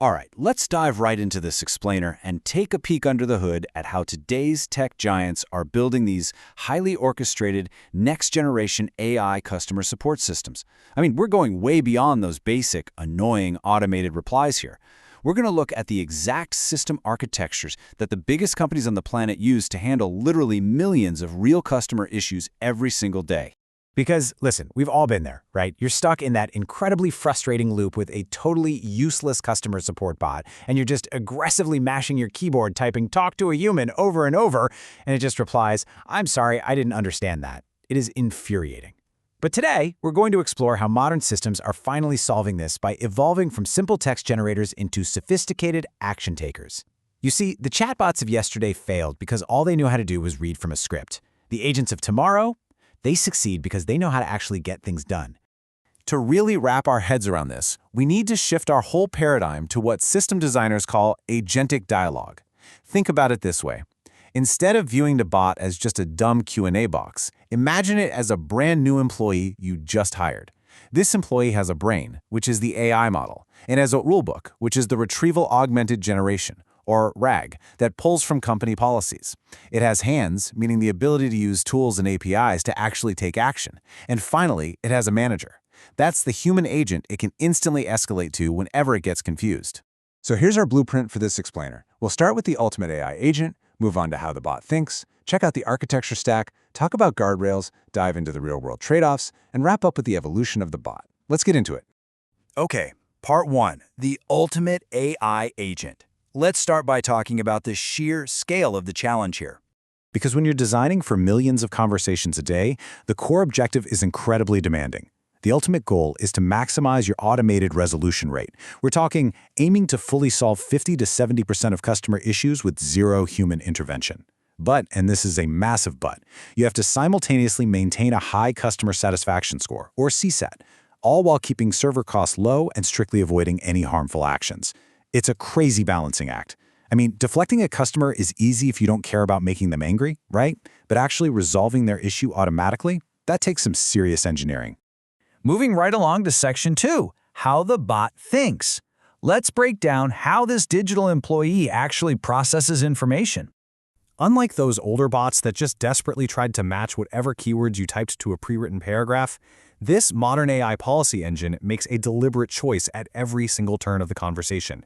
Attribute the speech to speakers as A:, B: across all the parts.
A: All right, let's dive right into this explainer and take a peek under the hood at how today's tech giants are building these highly orchestrated, next-generation AI customer support systems. I mean, we're going way beyond those basic, annoying, automated replies here. We're going to look at the exact system architectures that the biggest companies on the planet use to handle literally millions of real customer issues every single day.
B: Because, listen, we've all been there, right? You're stuck in that incredibly frustrating loop with a totally useless customer support bot, and you're just aggressively mashing your keyboard typing "talk to a human" over and over, and it just replies, "I'm sorry, I didn't understand that." It is infuriating. But today, we're going to explore how modern systems are finally solving this by evolving from simple text generators into sophisticated action takers. You see, the chatbots of yesterday failed because all they knew how to do was read from a script. The agents of tomorrow, they succeed because they know how to actually get things done.
C: To really wrap our heads around this, we need to shift our whole paradigm to what system designers call agentic dialogue. Think about it this way. Instead of viewing the bot as just a dumb Q&A box, imagine it as a brand new employee you just hired. This employee has a brain, which is the AI model, and has a rulebook, which is the Retrieval Augmented Generation, or RAG, that pulls from company policies. It has hands, meaning the ability to use tools and APIs to actually take action. And finally, it has a manager. That's the human agent it can instantly escalate to whenever it gets confused.
D: So here's our blueprint for this explainer. We'll start with the ultimate AI agent, move on to how the bot thinks, check out the architecture stack, talk about guardrails, dive into the real-world trade-offs, and wrap up with the evolution of the bot. Let's get into it.
A: Okay, part one, the ultimate AI agent. Let's start by talking about the sheer scale of the challenge here.
B: Because when you're designing for millions of conversations a day, the core objective is incredibly demanding. The ultimate goal is to maximize your automated resolution rate. We're talking aiming to fully solve 50 to 70% of customer issues with zero human intervention. But, and this is a massive but, you have to simultaneously maintain a high customer satisfaction score, or CSAT, all while keeping server costs low and strictly avoiding any harmful actions. It's a crazy balancing act. I mean, deflecting a customer is easy if you don't care about making them angry, right? But actually resolving their issue automatically, that takes some serious engineering.
E: Moving right along to section 2, how the bot thinks. Let's break down how this digital employee actually processes information.
C: Unlike those older bots that just desperately tried to match whatever keywords you typed to a pre-written paragraph, this modern AI policy engine makes a deliberate choice at every single turn of the conversation.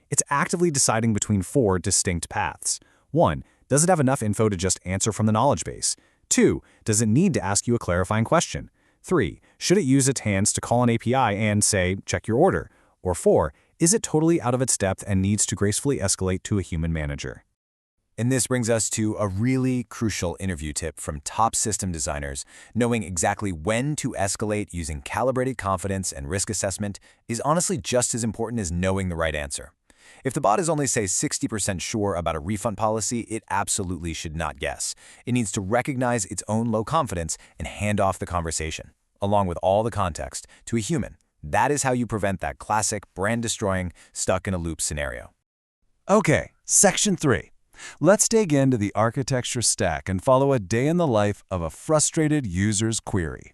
C: It's actively deciding between 4 distinct paths. 1. Does it have enough info to just answer from the knowledge base? 2. Does it need to ask you a clarifying question? 3. Should it use its hands to call an API and, say, check your order? Or 4. Is it totally out of its depth and needs to gracefully escalate to a human manager?
F: And this brings us to a really crucial interview tip from top system designers. Knowing exactly when to escalate using calibrated confidence and risk assessment is honestly just as important as knowing the right answer. If the bot is only, say, 60% sure about a refund policy, it absolutely should not guess. It needs to recognize its own low confidence and hand off the conversation, along with all the context, to a human. That is how you prevent that classic, brand-destroying, stuck-in-a-loop scenario.
C: Okay, section 3. Let's dig into the architecture stack and follow a day in the life of a frustrated user's query.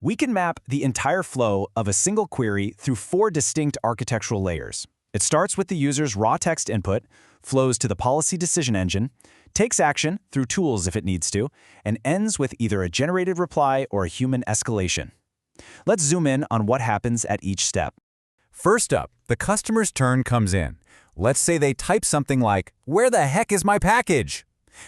B: We can map the entire flow of a single query through 4 distinct architectural layers. It starts with the user's raw text input, flows to the policy decision engine, takes action through tools if it needs to, and ends with either a generated reply or a human escalation. Let's zoom in on what happens at each step.
C: First up, the customer's turn comes in. Let's say they type something like, "Where the heck is my package?"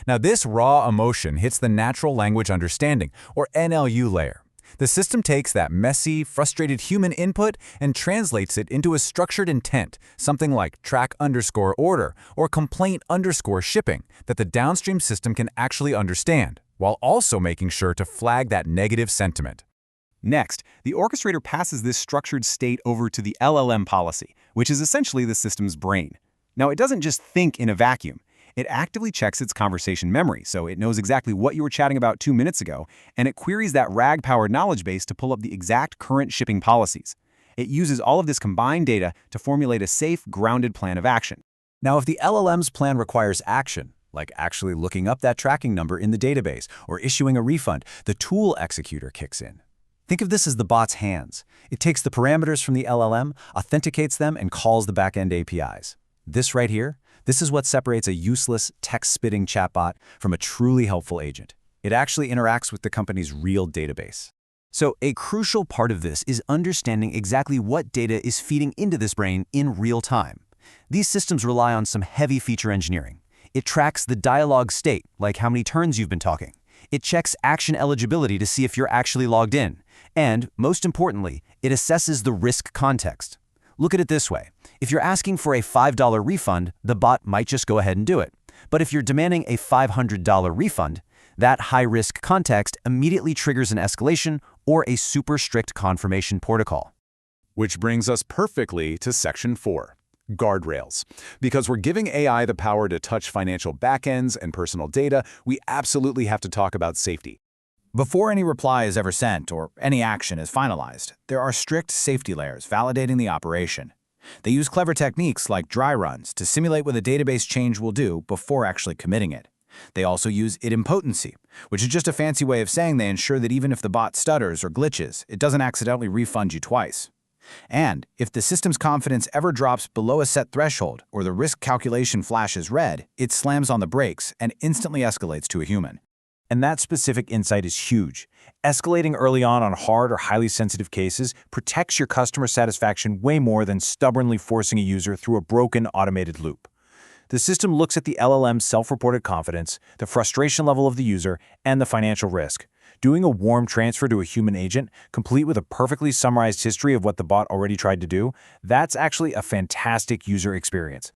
C: Now this raw emotion hits the natural language understanding, or NLU layer. The system takes that messy, frustrated human input and translates it into a structured intent, something like track_order or complaint_shipping, that the downstream system can actually understand, while also making sure to flag that negative sentiment.
G: Next, the orchestrator passes this structured state over to the LLM policy, which is essentially the system's brain. Now, it doesn't just think in a vacuum. It actively checks its conversation memory, so it knows exactly what you were chatting about 2 minutes ago, and it queries that RAG-powered knowledge base to pull up the exact current shipping policies. It uses all of this combined data to formulate a safe, grounded plan of action.
A: Now, if the LLM's plan requires action, like actually looking up that tracking number in the database or issuing a refund, the tool executor kicks in. Think of this as the bot's hands. It takes the parameters from the LLM, authenticates them, and calls the backend APIs. This right here, this is what separates a useless, text-spitting chatbot from a truly helpful agent. It actually interacts with the company's real database. So a crucial part of this is understanding exactly what data is feeding into this brain in real time. These systems rely on some heavy feature engineering. It tracks the dialogue state, like how many turns you've been talking. It checks action eligibility to see if you're actually logged in. And, most importantly, it assesses the risk context. Look at it this way. If you're asking for a $5 refund, the bot might just go ahead and do it. But if you're demanding a $500 refund, that high-risk context immediately triggers an escalation or a super strict confirmation protocol.
B: Which brings us perfectly to Section 4, guardrails. Because we're giving AI the power to touch financial backends and personal data, we absolutely have to talk about safety.
E: Before any reply is ever sent or any action is finalized, there are strict safety layers validating the operation. They use clever techniques like dry runs to simulate what a database change will do before actually committing it. They also use idempotency, which is just a fancy way of saying they ensure that even if the bot stutters or glitches, it doesn't accidentally refund you twice. And if the system's confidence ever drops below a set threshold or the risk calculation flashes red, it slams on the brakes and instantly escalates to a human.
C: And that specific insight is huge. Escalating early on hard or highly sensitive cases protects your customer satisfaction way more than stubbornly forcing a user through a broken automated loop. The system looks at the LLM's self-reported confidence, the frustration level of the user, and the financial risk. Doing a warm transfer to a human agent, complete with a perfectly summarized history of what the bot already tried to do, that's actually a fantastic user experience.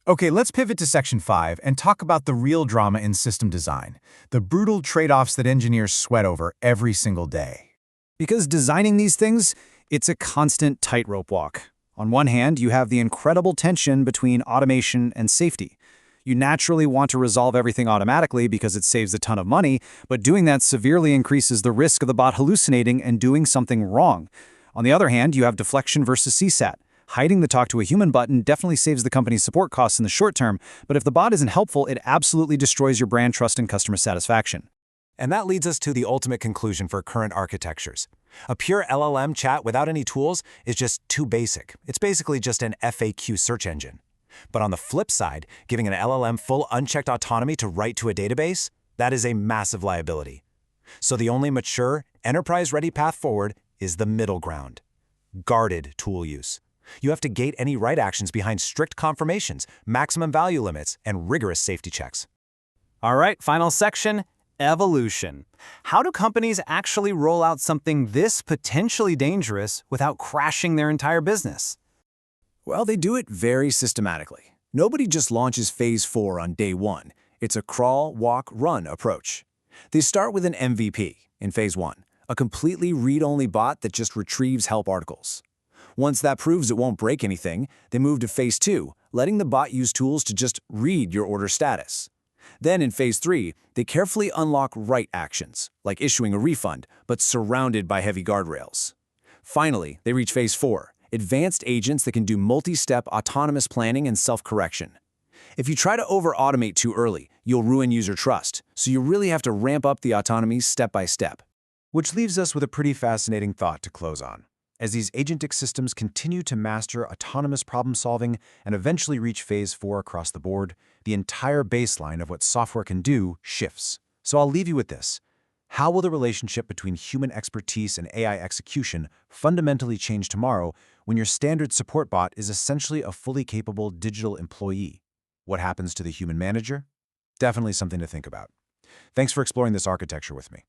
E: Okay, let's pivot to Section 5 and talk about the real drama in system design, the brutal trade-offs that engineers sweat over every single day.
A: Because designing these things, it's a constant tightrope walk. On one hand, you have the incredible tension between automation and safety. You naturally want to resolve everything automatically because it saves a ton of money, but doing that severely increases the risk of the bot hallucinating and doing something wrong. On the other hand, you have deflection versus CSAT. Hiding the talk to a human button definitely saves the company's support costs in the short term, but if the bot isn't helpful, it absolutely destroys your brand trust and customer satisfaction.
F: And that leads us to the ultimate conclusion for current architectures. A pure LLM chat without any tools is just too basic. It's basically just an FAQ search engine. But on the flip side, giving an LLM full unchecked autonomy to write to a database, that is a massive liability. So the only mature, enterprise-ready path forward is the middle ground: guarded tool use. You have to gate any write actions behind strict confirmations, maximum value limits, and rigorous safety checks.
G: All right, final section, evolution. How do companies actually roll out something this potentially dangerous without crashing their entire business?
A: Well, they do it very systematically. Nobody just launches Phase 4 on day one. It's a crawl, walk, run approach. They start with an MVP in Phase 1, a completely read-only bot that just retrieves help articles. Once that proves it won't break anything, they move to Phase 2, letting the bot use tools to just read your order status. Then in Phase 3, they carefully unlock write actions, like issuing a refund, but surrounded by heavy guardrails. Finally, they reach Phase 4, advanced agents that can do multi-step autonomous planning and self-correction. If you try to over-automate too early, you'll ruin user trust, so you really have to ramp up the autonomy step by step.
C: Which leaves us with a pretty fascinating thought to close on. As these agentic systems continue to master autonomous problem-solving and eventually reach Phase 4 across the board, the entire baseline of what software can do shifts. So I'll leave you with this. How will the relationship between human expertise and AI execution fundamentally change tomorrow when your standard support bot is essentially a fully capable digital employee? What happens to the human manager? Definitely something to think about. Thanks for exploring this architecture with me.